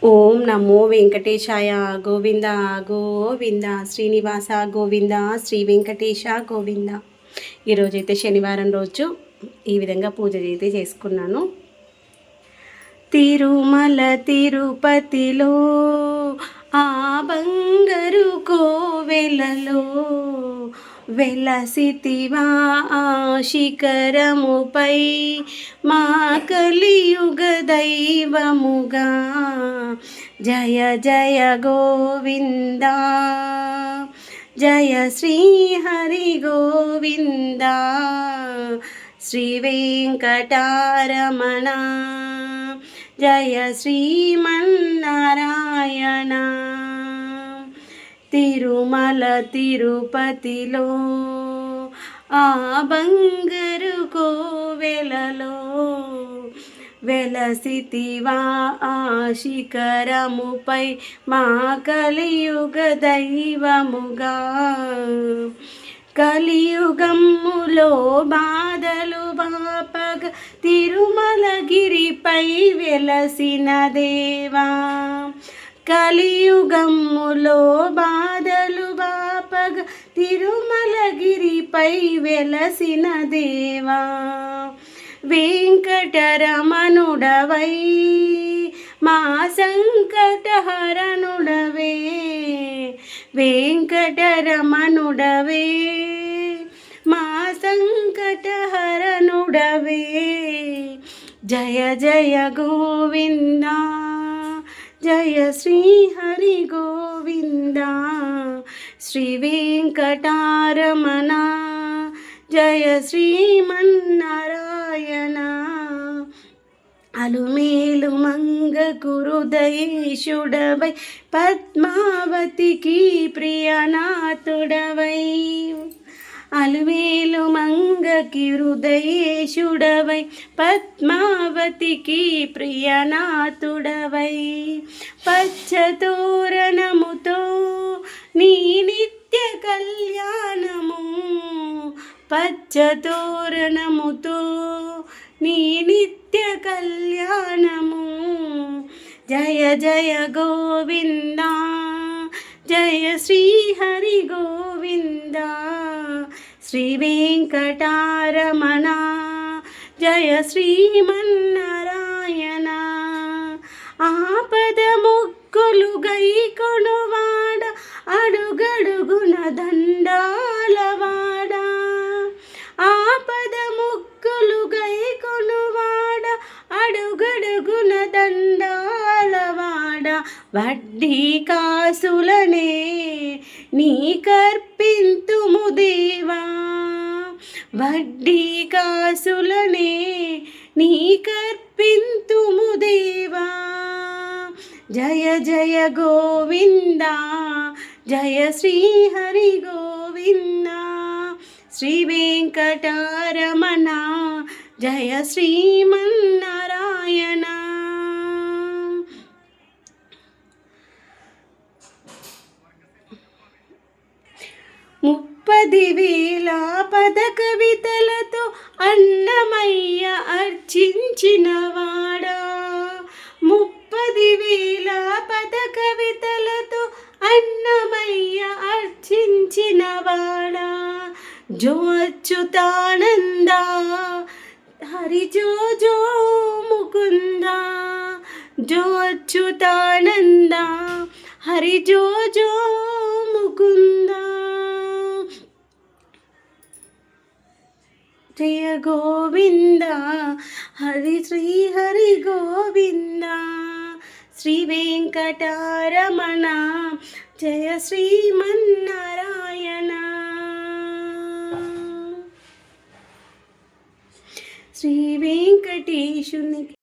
ఓం నమో వెంకటేశాయ. గోవింద గోవింద, శ్రీనివాస గోవింద, శ్రీ వెంకటేశ గోవింద. ఈరోజైతే శనివారం రోజు ఈ విధంగా పూజ అయితే చేసుకున్నాను. తిరుమల తిరుపతిలో ఆ బంగారు కోవెలలో వెలసితివా ఆ శిఖరముపై మా కలియుగ దైవముగా. జయ జయ గోవింద, జయ శ్రీ హరి గోవింద, శ్రీ వెంకటారమణ, జయ శ్రీమన్నారాయణ. తిరుమల తిరుపతిలో ఆ బంగారు కోవెలలో వెలసితివా ఆ శిఖరముపై మా కలియుగ దైవముగా. కలియుగములో బాధలు బాపగ తిరుమలగిరిపై వెలసిన దేవా. కలియుగములో బాధలు బాపగ తిరుమలగిరిపై వెలసిన దేవా. వెంకటరమణుడవై మా సంకటహరణుడవే. వెంకటరమణుడవే మా సంకటహరణుడవే. జయ జయ గోవింద, జయ శ్రీ హరి గోవింద, శ్రీ వెంకటారమణ, జయ శ్రీమన్నారాయణ. అలుమేలు మంగ కురుదయేశుడవై పద్మావతికి ప్రియనాథుడవై. అలువేలు మంగకి హృదయేశుడవై పద్మావతికి ప్రియనాథుడవై. పచ్చతోరణముతో నీ నిత్య కళ్యాణము. పచ్చతోరణముతో నీ నిత్య కళ్యాణము. జయ జయ గోవింద, జయ శ్రీ హరి గోవింద, శ్రీ వెంకటారమణ, జయ శ్రీమన్నారాయణ. ఆపద మొక్కులు గైకొనువాడ, అడుగడుగున దండాలవాడ. ఆపద మొక్కులు గైకొనువాడ, అడుగడుగున దండాలవాడ. వడ్డీ కాసులనే నీ కర్పింతుము దేవా. వడ్డీ కాసులనే నీ కర్పింతుము దేవా. జయ జయ గోవింద, జయ శ్రీ హరి గోవింద, శ్రీ వెంకటారమణ, జయ శ్రీమన్నారాయణ. ముప్పది వేల పద కవితలతో అన్నమయ్య అర్చించినవాడా. ముప్పది వేల పద కవితలతో అన్నమయ్య అర్చించినవాడా. జో అచ్యుతానంద, హరి జో జో ముకుంద. జో అచ్యుతానంద, హరి జో జో ముకుంద. జయ గోవింద, హరి శ్రీ హరి గోవింద, శ్రీ వెంకటారమణ, జయ శ్రీమన్నారాయణ. శ్రీ వెంకటేశునికి